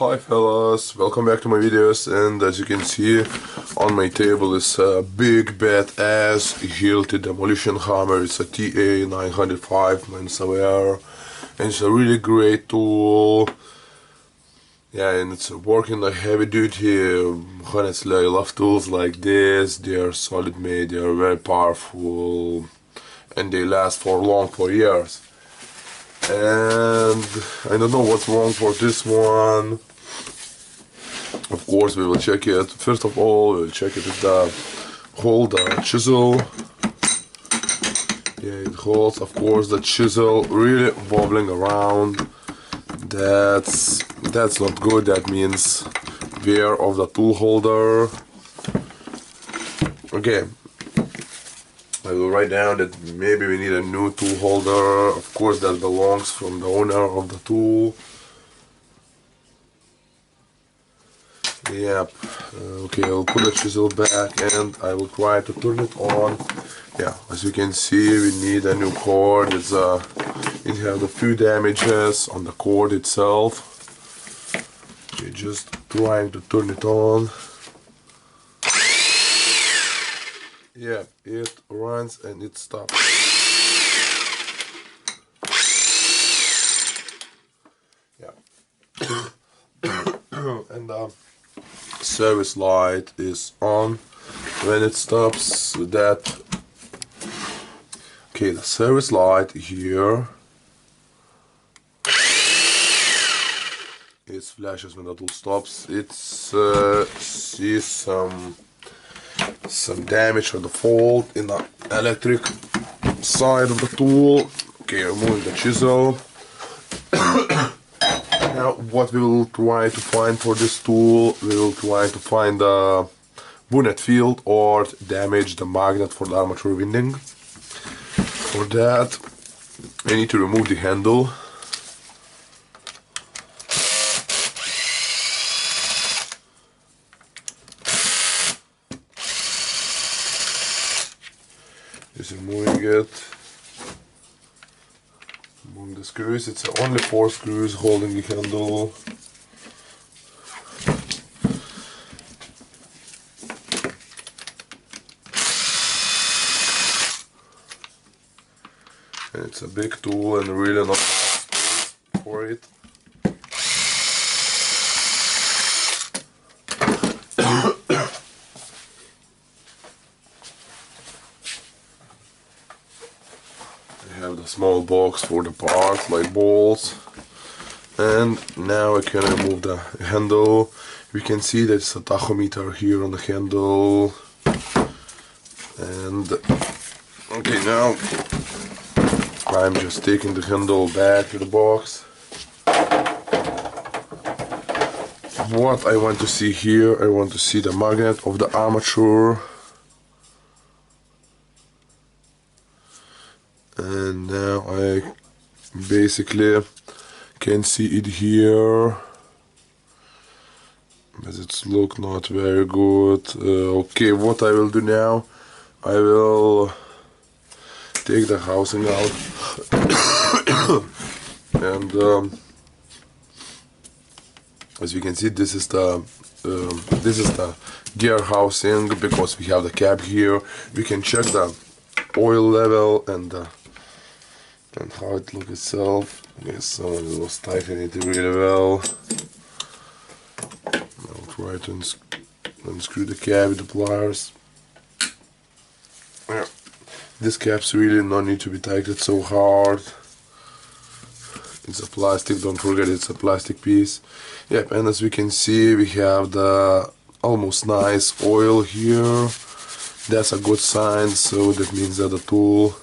Hi fellas, welcome back to my videos, and as you can see on my table is a big badass Hilti demolition hammer. It's a TE905-AVR and it's a really great tool. Yeah, and it's working like heavy duty. Honestly, I love tools like this. They are solid made, they are very powerful and they last for years. And I don't know what's wrong for this one. Of course we will check it. First of all, we'll check it with the chisel. Yeah, it holds, of course, the chisel really wobbling around. That's not good. That means wear of the tool holder. Okay, I will write down that maybe we need a new tool holder. Of course, that belongs from the owner of the tool. Yep. Okay, I'll put the chisel back and I will try to turn it on. Yeah, as you can see, we need a new cord. It has a few damages on the cord itself. We're just trying to turn it on. Yeah, it runs and it stops. Yeah. And the service light is on when it stops. Okay, the service light here it flashes when the tool stops. It sees some damage or the fault in the electric side of the tool. Okay, removing the chisel. Now what we will try to find for this tool, we will try to find the bonnet field or damage the magnet for the armature winding. For that I need to remove the handle. Just removing it. Removing the screws. It's only 4 screws holding the handle. And it's a big tool and really not for it. I have the small box for the parts like bolts. And now I can remove the handle. We can see that it's a tachometer here on the handle. And okay, now I'm just taking the handle back to the box. What I want to see here, I want to see the magnet of the armature. And now I basically can see it here. But it's look not very good. Okay, what I will do now, I will take the housing out and as you can see, this is the gear housing. Because we have the cap here, we can check the oil level and how it looks itself. Yes, so it was tightening it really well. I'll try to unscrew the cap with the pliers. Yeah. This cap's really no need to be tightened so hard. It's a plastic, don't forget it's a plastic piece. Yep, and as we can see, we have the almost nice oil here. That's a good sign, so that means that the tool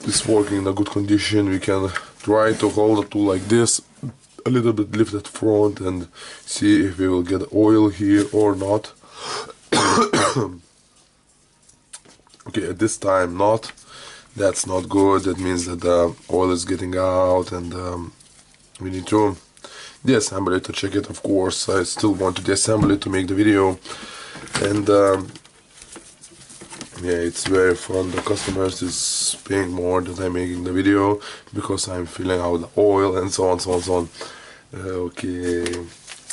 is working in a good condition. We can try to hold the tool like this, a little bit lifted front, and see if we will get oil here or not. Okay, at this time not. That's not good. That means that the oil is getting out, and we need to disassemble it to check it. Of course, I still want to disassemble it to make the video, and yeah, it's very fun. The customers is paying more than I'm making the video because I'm filling out the oil and so on, so on, so on. Okay.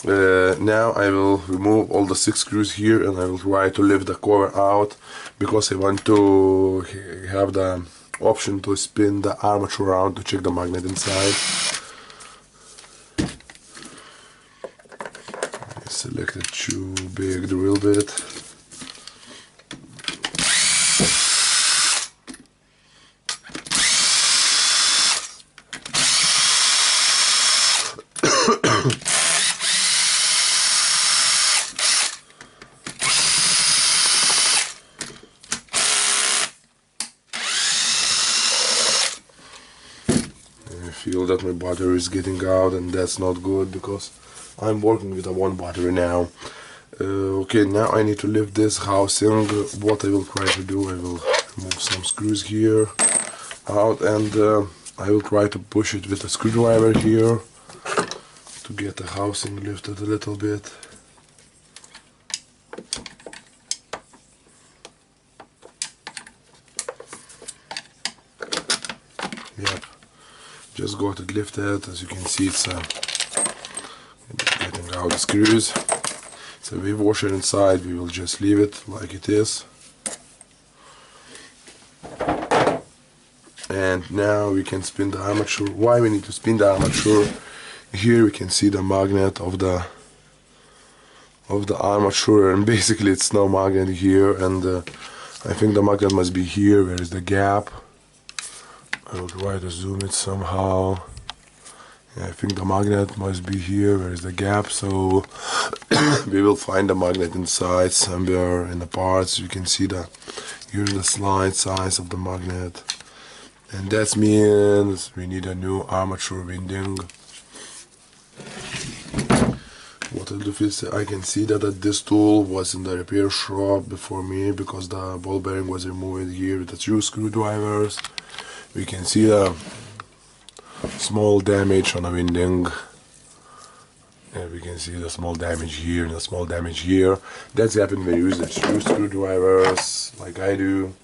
Now I will remove all the 6 screws here, and I will try to lift the cover out, because I want to have the option to spin the armature around to check the magnet inside. I selected too big drill bit. I feel that my battery is getting out, and that's not good because I'm working with a 1 battery now. Okay, now I need to lift this housing. What I will try to do, I will remove some screws here out, and I will try to push it with a screwdriver here to get the housing lifted a little bit. Yep, just got it lifted. As you can see, it's getting out the screws. It's a wave washer inside. We will just leave it like it is. And now we can spin the armature. Why we need to spin the armature? Here we can see the magnet of the armature, and basically it's no magnet here, and I think the magnet must be here. Where is the gap? I will try to zoom it somehow. Yeah, I think the magnet must be here. Where is the gap? So we will find the magnet inside somewhere in the parts. You can see here's the slide size of the magnet, and that means we need a new armature winding. What I'll do is I can see that this tool was in the repair shop before me, because the ball bearing was removed here with the 2 screwdrivers. We can see the small damage on the winding. And we can see the small damage here and the small damage here. That's happened when you use the 2 screwdrivers like I do.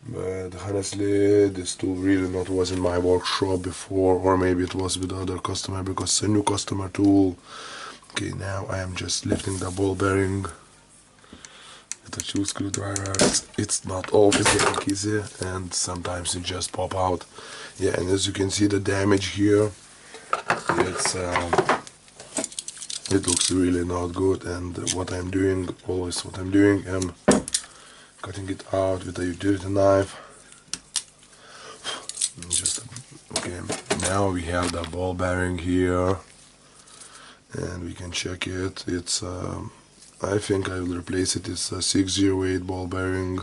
But honestly, this tool really not was in my workshop before, or maybe it was with other customer because it's a new customer tool. Okay, now I am just lifting the ball bearing with the 2 screwdrivers. It's not always getting easy, and sometimes it just pop out. Yeah, and as you can see the damage here, it looks really not good. And what I'm doing, I'm cutting it out with a utility knife. Okay, now we have the ball bearing here, and we can check it. It's I think I will replace it. It's a 608 ball bearing.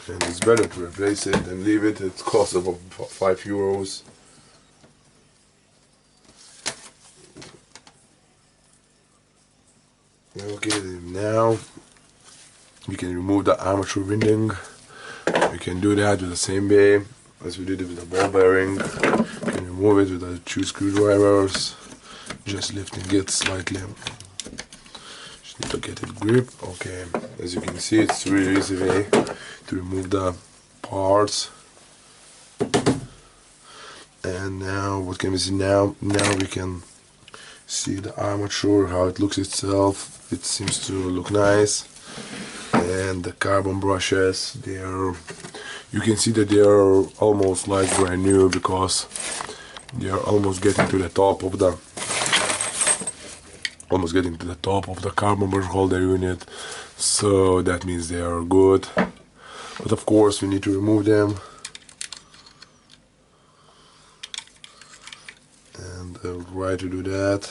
And it's better to replace it than leave it. It costs about €5. Okay, now we can remove the armature winding. We can do that with the same way as we did it with the ball bearing. We can remove it with the 2 screwdrivers, just lifting it slightly. Just need to get it grip. Okay, as you can see, it's a really easy way to remove the parts. And now what can we see now? Now we can see the armature, how it looks itself. It seems to look nice. And the carbon brushes, you can see that they are almost like brand new, because they are almost getting to the top of the carbon brush holder unit, so that means they are good. But of course we need to remove them, and I'll try to do that.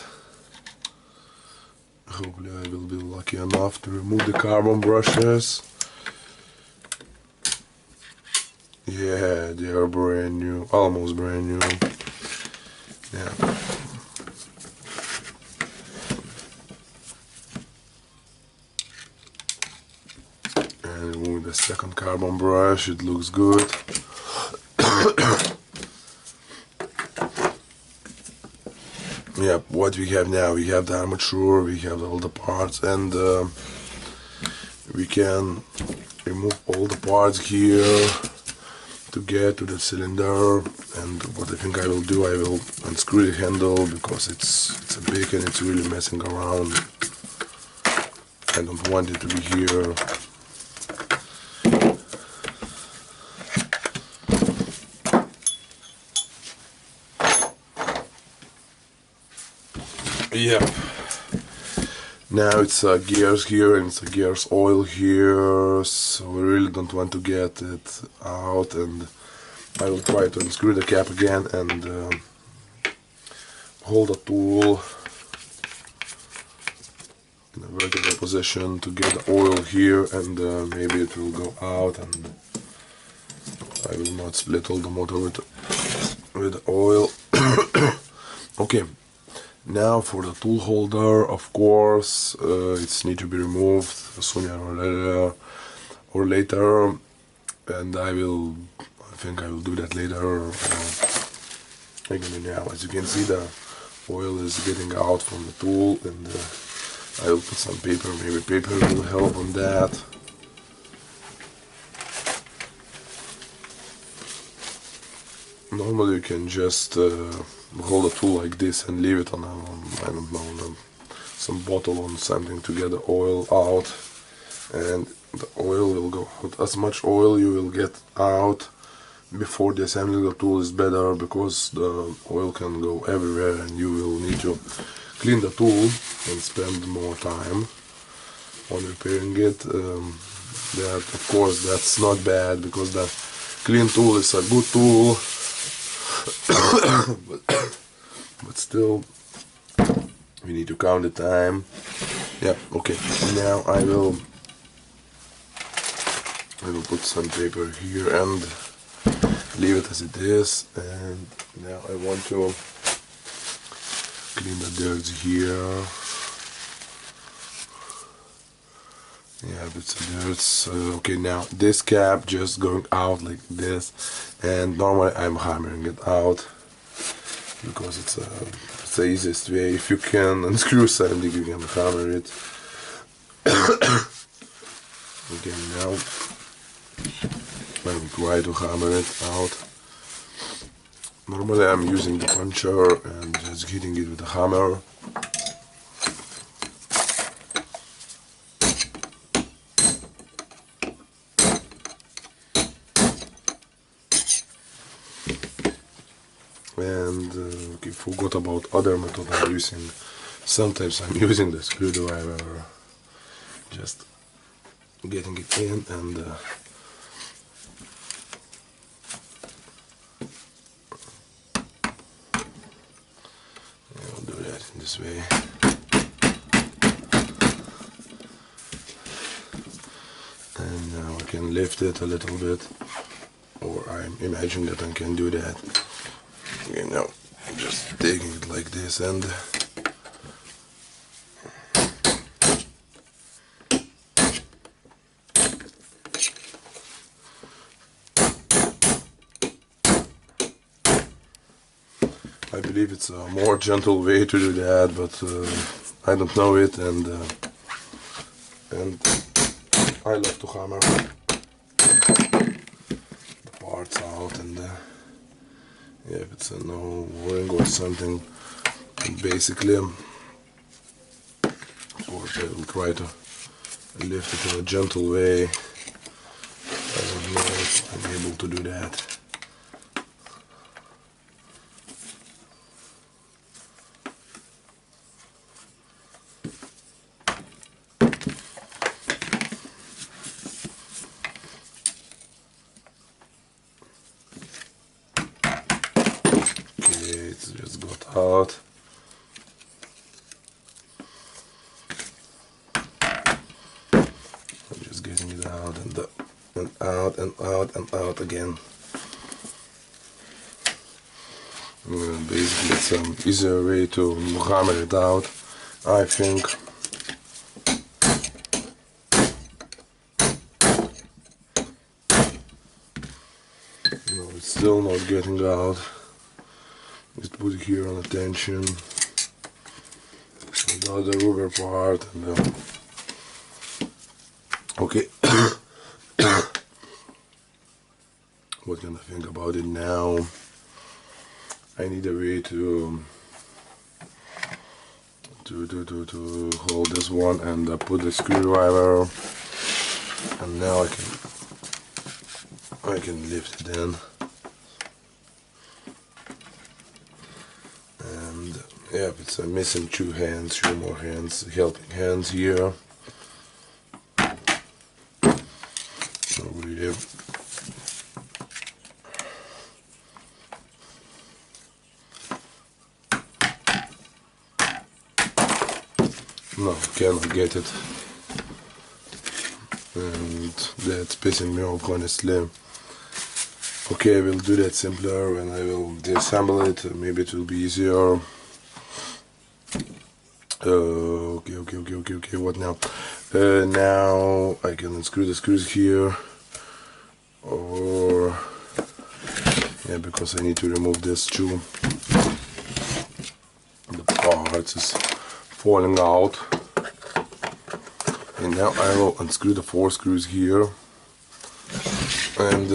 Hopefully I will be lucky enough to remove the carbon brushes. Yeah, they are brand new, almost brand new. Yeah. And remove the second carbon brush, it looks good. Yeah, what we have now, we have the armature, we have all the parts, and we can remove all the parts here to get to the cylinder. And what I think I will do, I will unscrew the handle because it's a big and it's really messing around. I don't want it to be here. Yep. Now it's gears here and it's gears oil here, so we really don't want to get it out, and I will try to unscrew the cap again and hold the tool in a vertical position to get the oil here, and maybe it will go out and I will not split all the motor with oil. Okay. Now for the tool holder, of course, it's need to be removed sooner or later, and I think I will do that later. Again, now, as you can see, the oil is getting out from the tool, and I will put some paper. Maybe paper will help on that. Normally you can just hold a tool like this and leave it on I don't know, some bottle or something to get the oil out, and the oil will go out. As much oil you will get out before disassembling the tool is better, because the oil can go everywhere and you will need to clean the tool and spend more time on repairing it. That, of course, that's not bad, because the clean tool is a good tool. but still, we need to count the time. Yeah, okay. Now I will put some paper here and leave it as it is. And now I want to clean the dirt here. Yeah, bits of dirt. Okay, now this cap just going out like this, and normally I'm hammering it out because it's the easiest way. If you can unscrew something, you can hammer it. Okay, now I will try to hammer it out. Normally I'm using the puncher and just hitting it with a hammer. And okay, forgot about other method I'm using. Sometimes I'm using the screwdriver, just getting it in, and I'll do that in this way. And now I can lift it a little bit, or I'm imagining that I can do that. Okay, now I'm just taking it like this, and I believe it's a more gentle way to do that, but I don't know it, and I love to hammer the parts out, and yeah, if it's a no ring or something, basically, of course I will try to lift it in a gentle way. I don't know if I'm able to do that. It's just got out. I'm just getting it out and out and out and out again. Basically, it's an easier way to hammer it out, I think. No, it's still not getting out. Just put it here on the tension, the other rubber part, and okay. What can I think about it now? I need a way to hold this one and put the screwdriver, and now I can lift it in. And yeah, it's missing two more hands, helping hands here. So really, no, cannot get it, and that's pissing me off, honestly. Okay, I will do that simpler when I will disassemble it. Maybe it will be easier. Okay, what now? Now I can unscrew the screws here, or yeah, because I need to remove this too. The parts is falling out, and now I will unscrew the 4 screws here, and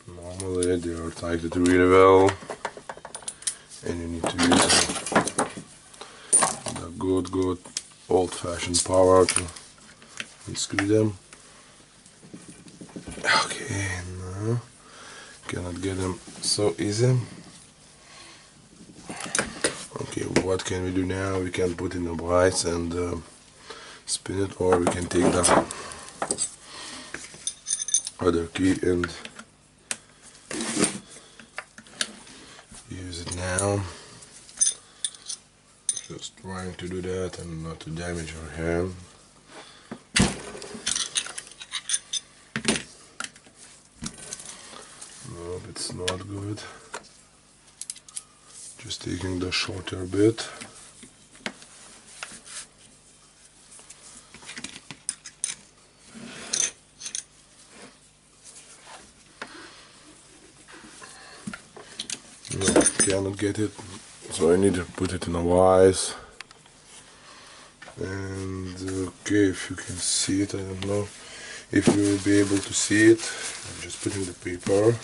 normally they are tightened really well, and you need to use the good old-fashioned power to unscrew them. Okay, no, cannot get them so easy. Okay, what can we do now? We can put in the vise and spin it, or we can take the other key and use it now. Just trying to do that and not to damage our hand. No, it's not good. Just taking the shorter bit. No, cannot get it, so I need to put it in a vise. And okay, if you can see it, I don't know if you will be able to see it. I'm just putting the paper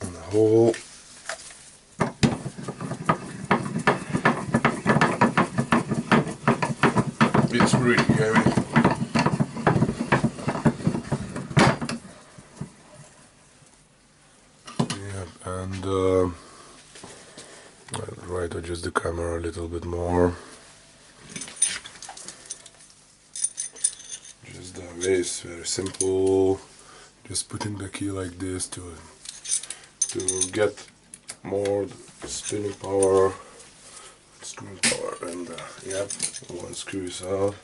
in the hole. It's really heavy. Yeah, and I'll try to adjust the camera a little bit more. Just the way is very simple. Just putting the key like this to get more spinning power, screw power, and yep, one screw is out.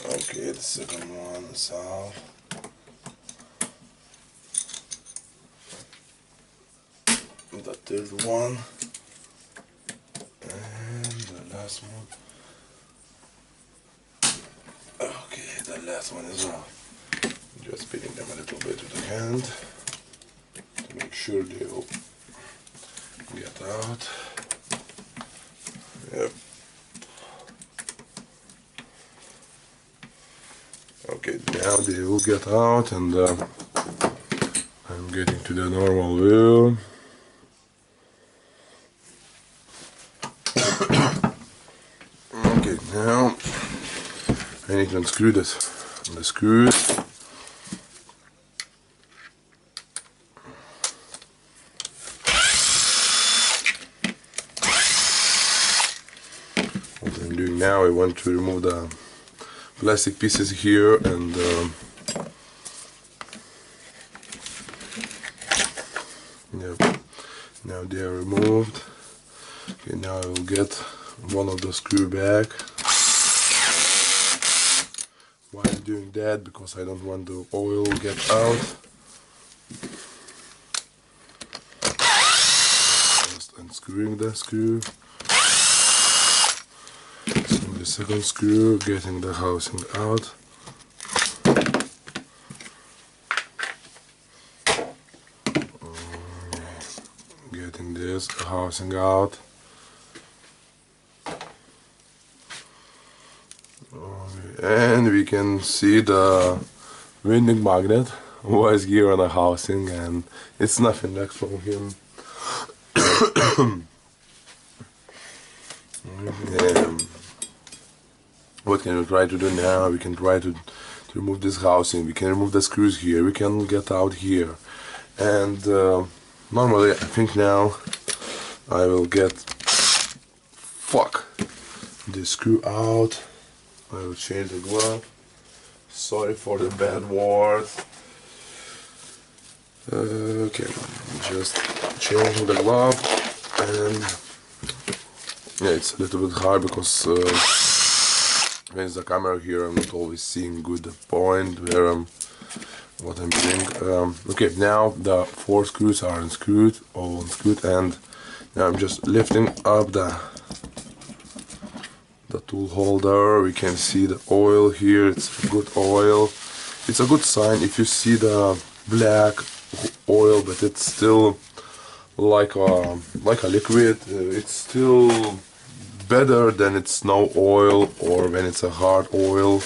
Okay, the second one is out. The third one, and the last one. Okay, the last one is out. Just spinning them a little bit with the hand to make sure they will get out. Yep. Okay, now they will get out, and I'm getting to the normal view. Okay, now I need to unscrew the screws. What I'm doing now, I want to remove the plastic pieces here, and yep, now they are removed. Okay, now I will get one of the screw back. Why I'm doing that? Because I don't want the oil get out. Just unscrewing the screw. So the second screw, getting the housing out. Getting this housing out. And we can see the winding magnet was here on the housing, and it's nothing left from him. What can we try to do now? We can try to remove this housing, we can remove the screws here, we can get out here. And normally I think now I will get this screw out. I will change the glove. Sorry for the bad word. Okay, just changing the glove. And yeah, it's a little bit hard because there's the camera here. I'm not always seeing good the point where what I'm doing. Okay, now the 4 screws are unscrewed, all unscrewed, and now I'm just lifting up the tool holder. We can see the oil here. It's a good oil. It's a good sign if you see the black oil, but it's still like a liquid. It's still better than it's no oil or when it's a hard oil.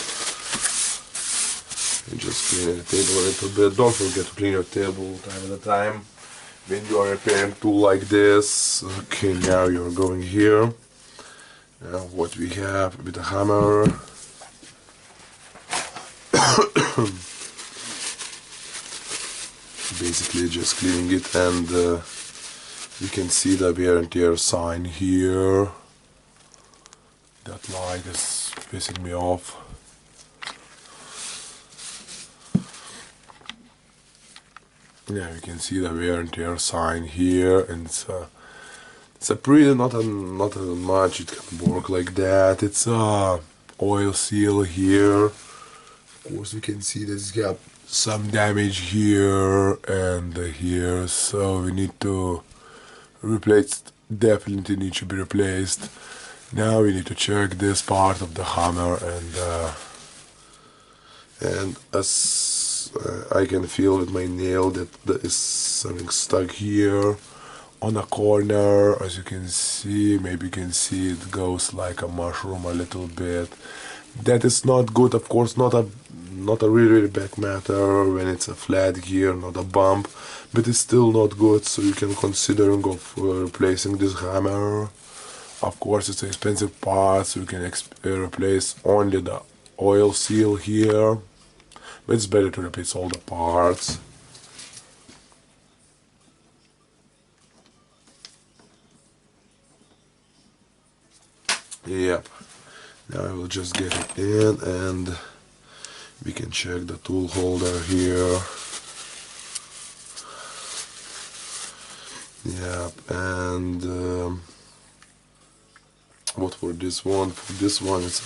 You just clean the table a little bit. Don't forget to clean your table time at a time when you are repairing a tool like this. Okay, now you're going here. Now what we have with the hammer. Basically just cleaning it, and you can see the wear and tear sign here. That light is pissing me off. Yeah, you can see the wear and tear sign here, and it's a pretty not much it can work like that. It's a oil seal here. Of course, we can see that it's got some damage here and here, so we need to replace. Definitely need to be replaced. Now we need to check this part of the hammer, and as I can feel with my nail that there is something stuck here on a corner. As you can see, maybe you can see it goes like a mushroom a little bit. That is not good, of course, not a really bad matter when it's a flat here, not a bump, but it's still not good, so you can consider of replacing this hammer. Of course, it's an expensive part, so you can replace only the oil seal here, but it's better to replace all the parts. Yep. Now I will just get it in, and we can check the tool holder here. Yep, and what for this one? For this one, it's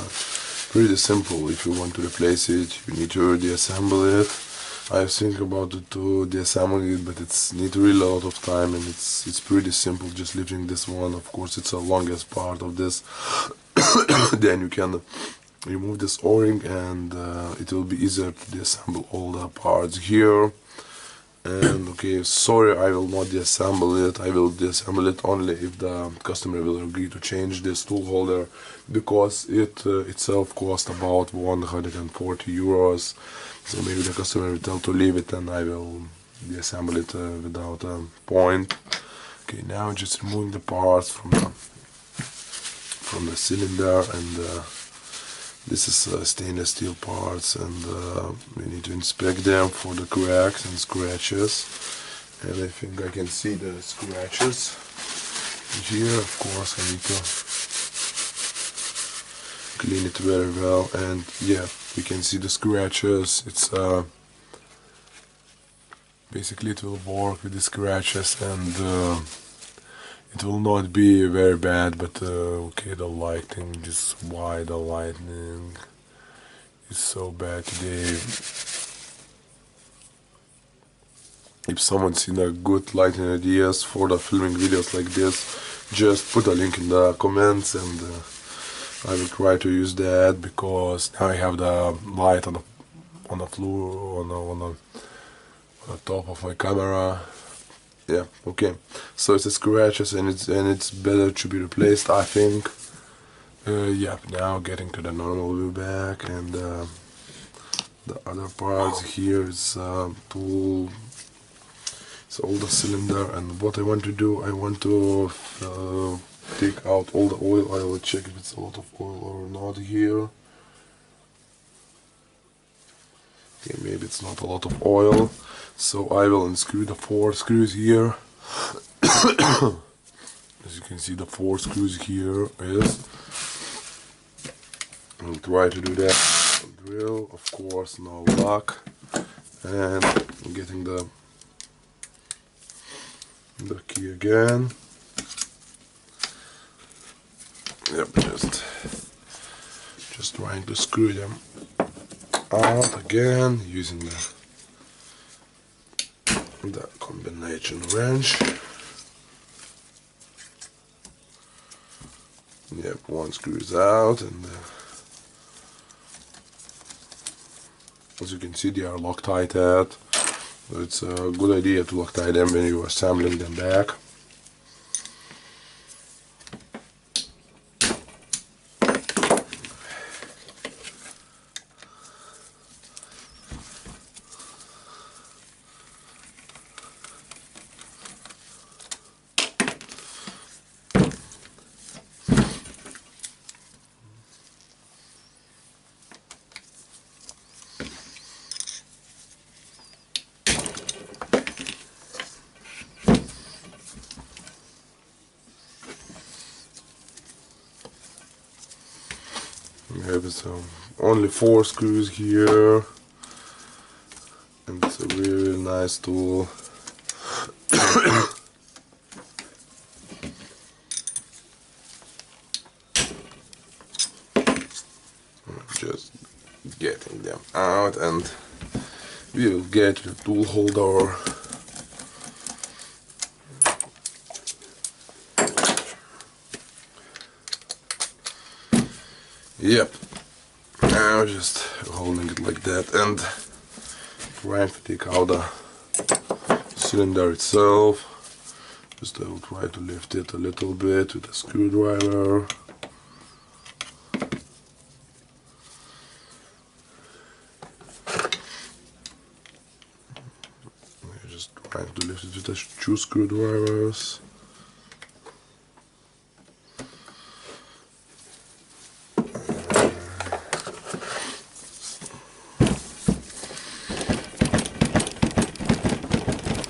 pretty simple. If you want to replace it, you need to disassemble it. I think about it to disassemble it, but it's need really a lot of time, and it's pretty simple. Just lifting this one. Of course, it's the longest part of this. Then you can remove this o-ring, and it will be easier to disassemble all the parts here. And okay, sorry, I will not disassemble it. I will disassemble it only if the customer will agree to change this tool holder, because it itself cost about 140 euros. So maybe the customer will tell to leave it, and I will disassemble it without a point. Okay, now just removing the parts from the cylinder, and this is stainless steel parts, and we need to inspect them for the cracks and scratches. And I think I can see the scratches here. Of course, I need to clean it very well, and yeah, we can see the scratches. It's basically it will work with the scratches, and it will not be very bad, but okay, the lighting, just why the lightning is so bad today. If someone's seen a good lighting ideas for the filming videos like this, just put a link in the comments, and I will try to use that, because now I have the light on the floor, on the top of my camera. Yeah, okay, so it's a scratches, and it's better to be replaced, I think. Yep, now getting to the normal view back, and the other parts here is tool. It's all the cylinder, and what I want to do, I want to take out all the oil. I will check if it's a lot of oil or not here. Okay, maybe it's not a lot of oil, so I will unscrew the 4 screws here. As you can see, the 4 screws here is. I'll try to do that. Drill, of course, no luck, and I'm getting the key again. Yep, just trying to screw them out again using the combination wrench. Yep, one screw is out, and as you can see, they are Loctite. So it's a good idea to Loctite them when you are assembling them back. We have only 4 screws here, and it's a really nice tool. Just getting them out, and we will get the tool holder. Yep, now just holding it like that and trying to take out the cylinder itself. Just I will try to lift it a little bit with a screwdriver. Just trying to lift it with the 2 screwdrivers.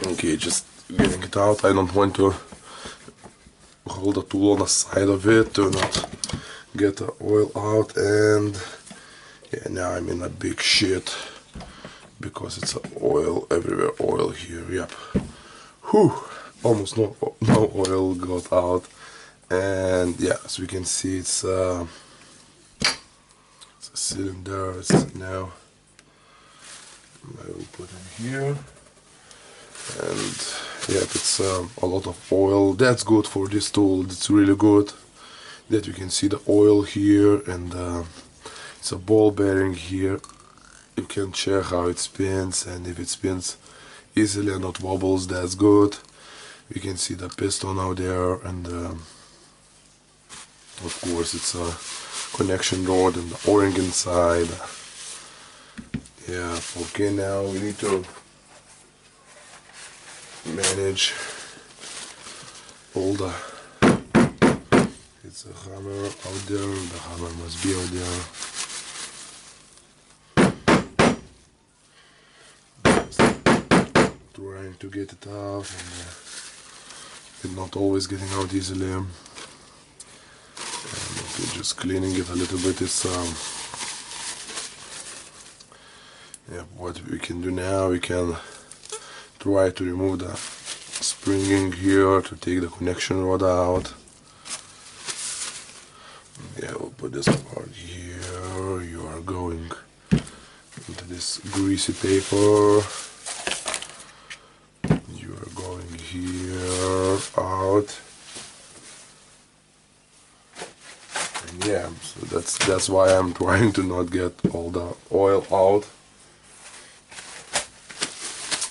Okay, just getting it out. I don't want to hold the tool on the side of it to not get the oil out, and yeah, now I'm in a big shit because it's oil everywhere, oil here. Yep. Whew, almost no oil got out, and yeah, as we can see, it's a cylinder. It's now I will put it here. And yeah, it's a lot of oil. That's good for this tool. It's really good that you can see the oil here, and it's a ball bearing here. You can check how it spins, and if it spins easily and not wobbles, that's good. You can see the piston out there, and of course it's a connection rod and the O-ring inside. Yeah, okay, now we need to manage all the, it's a hammer out there, the hammer must be out there. Just trying to get it off, and it's not always getting out easily. And okay, just cleaning it a little bit. It's yeah, what we can do now, we can try to remove the springing here to take the connection rod out. Yeah, we'll put this part here. You are going into this greasy paper. You are going here out. And yeah, so that's why I'm trying to not get all the oil out.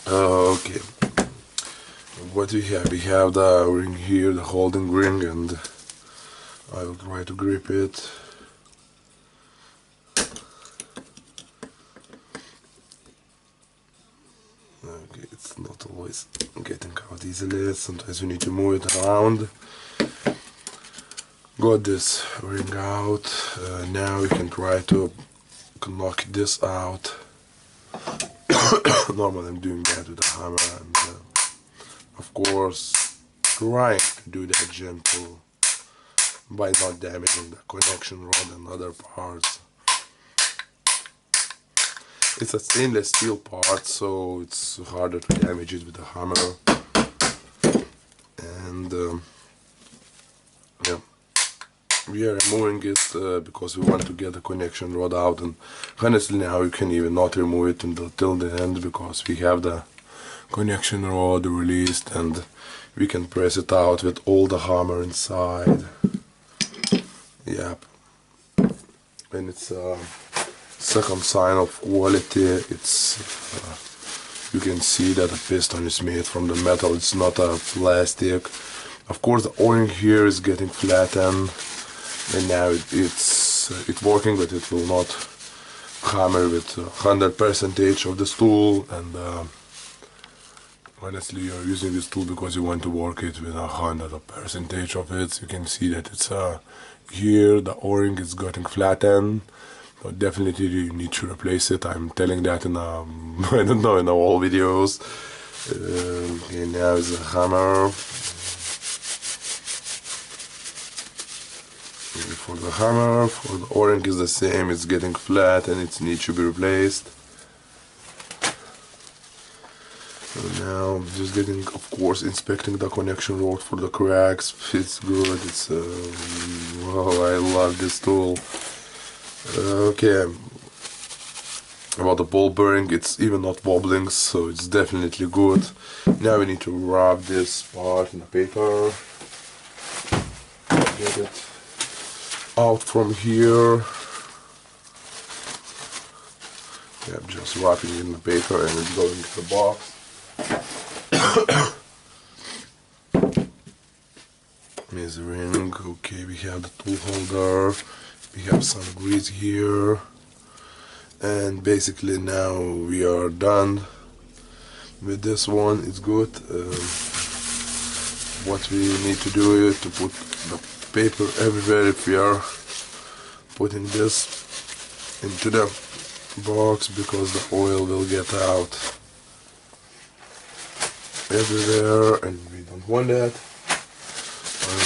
Okay, what we have? We have the ring here, the holding ring, and I will try to grip it. Okay, it's not always getting out easily, sometimes you need to move it around. Got this ring out. Now we can try to knock this out. Normally I'm doing that with a hammer, and of course trying to do that gentle by not damaging the connection rod and other parts. It's a stainless steel part, so it's harder to damage it with a hammer. And yeah, we are removing it because we want to get the connection rod out, and honestly now you can even not remove it until the end, because we have the connection rod released and we can press it out with all the hammer inside. Yep, and it's second sign of quality. It's you can see that the piston is made from the metal, it's not a plastic. Of course the o-ring here is getting flattened, and now it's working, but it will not hammer with 100% of this tool. And honestly, you're using this tool because you want to work it with 100% of it. You can see that it's here the o-ring is getting flattened. So definitely you need to replace it. I'm telling that in I don't know, in all videos. Okay, now is a hammer. For the hammer, for the o-ring is the same. It's getting flat and it needs to be replaced. So now I'm just getting, of course, inspecting the connection rod for the cracks. It's good. It's wow, I love this tool. Okay, about the ball bearing, it's even not wobbling, so it's definitely good. Now we need to wrap this part in the paper, get it out from here. Yeah, I'm just wrapping it in the paper and it's going into the box. Here's the ring. Okay, we have the tool holder. We have some grease here, and basically now we are done with this one. It's good. What we need to do is to put the paper everywhere. If we are putting this into the box, because the oil will get out everywhere and we don't want that.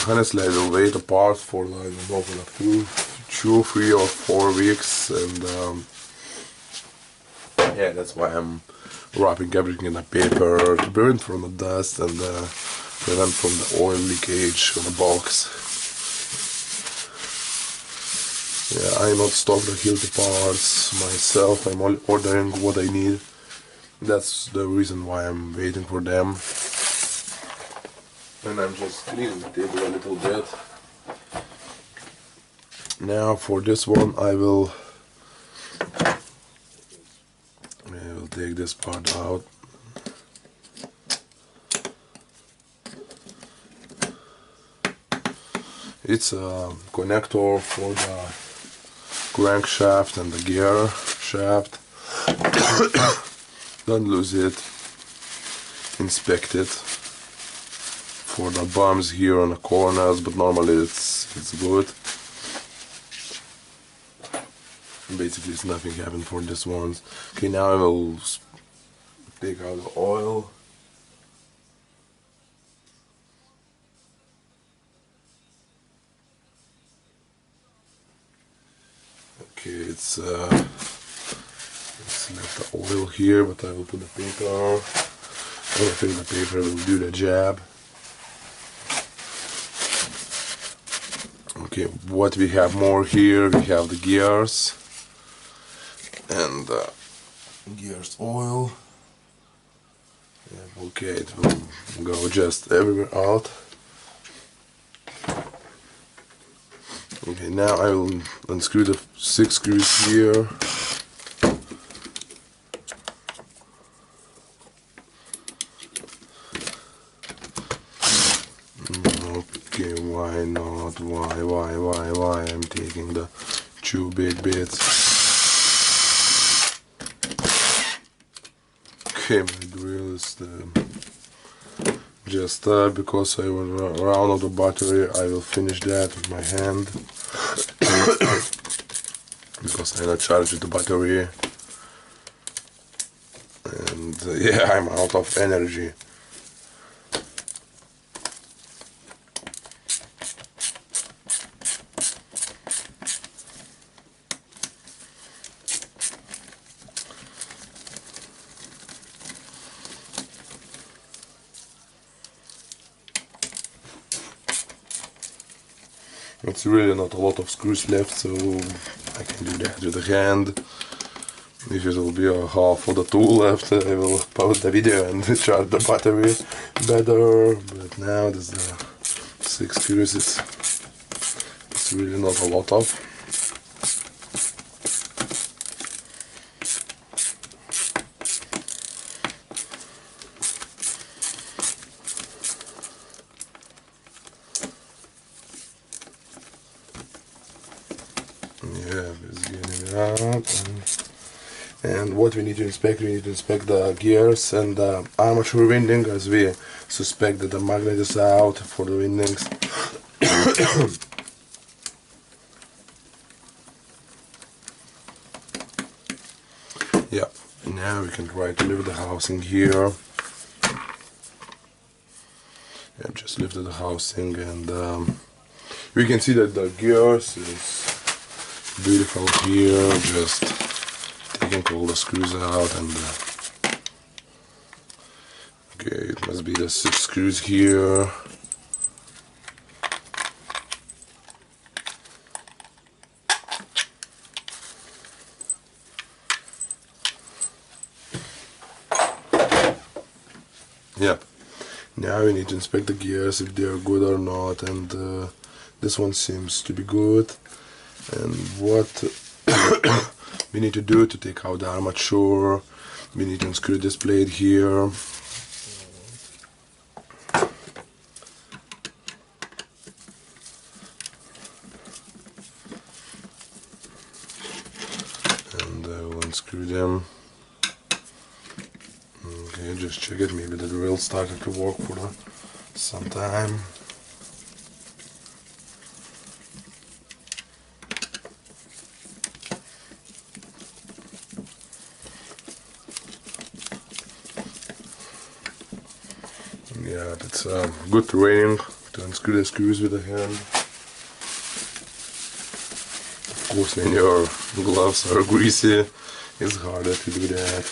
Honestly, I will wait apart for, I don't know, for like 2, 3 or 4 weeks, and yeah, that's why I'm wrapping everything in the paper to prevent from the dust and prevent from the oil leakage on the box. Yeah, I not stock the Hilti parts myself. I'm only ordering what I need. That's the reason why I'm waiting for them. And I'm just cleaning the table a little bit. Now for this one I will take this part out. It's a connector for the crankshaft and the gear shaft. Don't lose it. Inspect it for the bumps here on the corners, but normally it's good. Basically, it's nothing happened for this one. Okay, now I will take out the oil. Okay, it's left the oil here, but I will put the paper. I think the paper will do the job. Okay, what we have more here, we have the gears and gears oil. Yeah, okay, it will go just everywhere out. Okay, now I will unscrew the 6 screws here. Okay, why why not? Why I'm taking the 2 big bits. Okay, my drill is just because I will run out of battery. I will finish that with my hand because I not charged the battery, and yeah, I'm out of energy. It's really not a lot of screws left, so I can do that with the hand. If it will be a half of the tool left, I will pause the video and charge the battery better. But now there's the 6 screws, it's really not a lot of. Yeah, it's getting it out. And what we need to inspect the gears and the armature winding, as we suspect that the magnet is out for the windings. Yeah, now we can try to lift the housing here. I've just lifted the housing, and we can see that the gears is beautiful here. Just taking all the screws out, and okay, it must be the 6 screws here. Yeah, now we need to inspect the gears if they are good or not, and this one seems to be good. And what we need to do to take out the armature, we need to unscrew this blade here. And I will unscrew them. Okay, just check it, maybe the drill started to work for some time. Yeah, it's good training to unscrew the screws with the hand. Of course, when your gloves are greasy, it's harder to do that.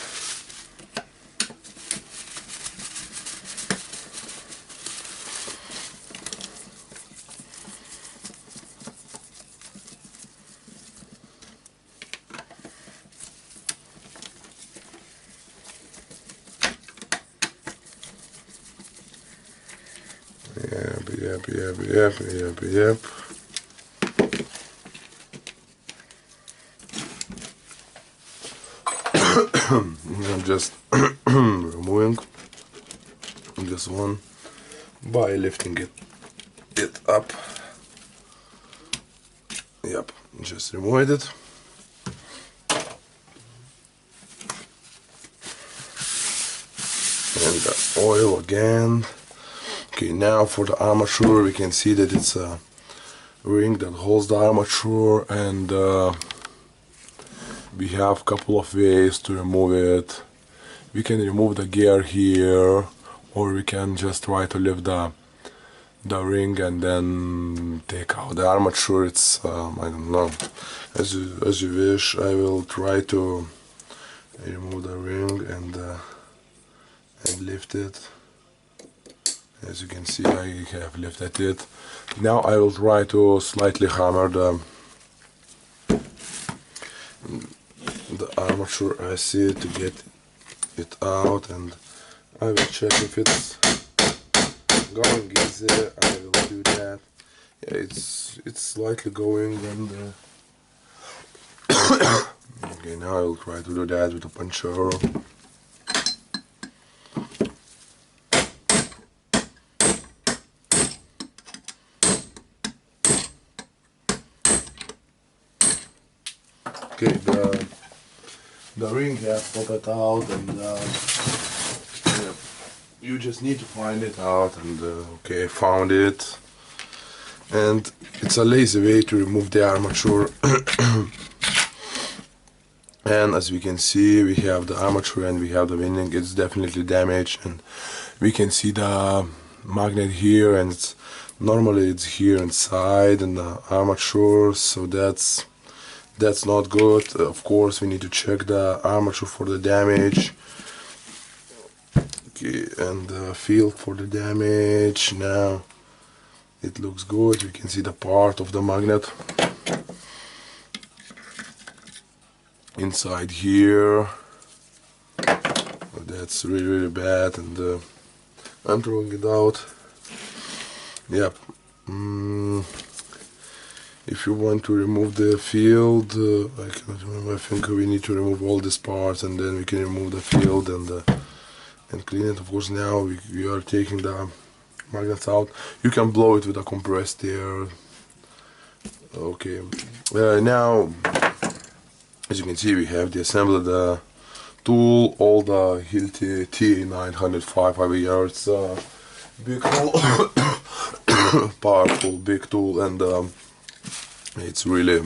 Yep. I'm just removing this one by lifting it up. Yep, just removed it. And the oil again. Okay, now for the armature, we can see that it's a ring that holds the armature, and we have a couple of ways to remove it. We can remove the gear here, or we can just try to lift the ring and then take out the armature. It's I don't know, as you wish. I will try to remove the ring and lift it. As you can see, I have lifted it. Now I will try to slightly hammer the armature acid to get it out, and I will check if it's going easy. I will do that. Yeah, it's slightly going, and okay, now I will try to do that with a puncher. the ring gap, pop it out, and yeah, you just need to find it out. And okay, found it. And it's a lazy way to remove the armature. And as we can see, we have the armature and we have the winding. It's definitely damaged, and we can see the magnet here, and normally it's here inside in the armature, so that's not good. Of course, we need to check the armature for the damage. Okay, and feel for the damage. Now it looks good. We can see the part of the magnet inside here. That's really bad, and I'm throwing it out. Yep. If you want to remove the field, I cannot remember. I think we need to remove all these parts, and then we can remove the field and clean it. Of course, now we are taking the magnets out. You can blow it with a compressed air. Okay. Now, as you can see, we have disassembled the tool, all the Hilti TE905-AVR. It's a big tool, powerful big tool, and it's really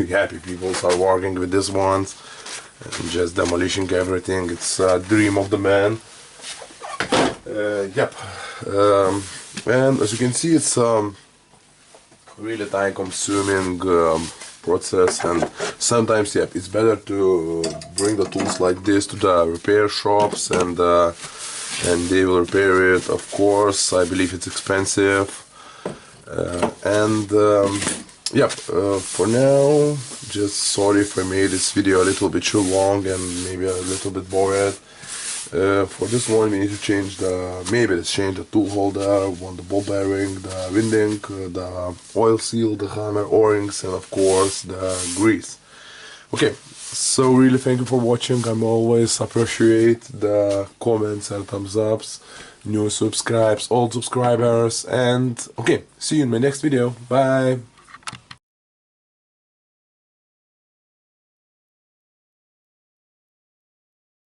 happy people are working with this one and just demolishing everything. It's a dream of the man. Yep. And as you can see, it's really time-consuming process, and sometimes, yep, it's better to bring the tools like this to the repair shops, and they will repair it. Of course, I believe it's expensive. Yep, for now, just sorry if I made this video a little bit too long and maybe a little bit boring. For this one, we need to change let's change the tool holder, the ball bearing, the winding, the oil seal, the hammer O-rings, and of course the grease. Okay, so really thank you for watching. I'm always appreciate the comments and thumbs ups, new subscribes, old subscribers, and okay, see you in my next video. Bye.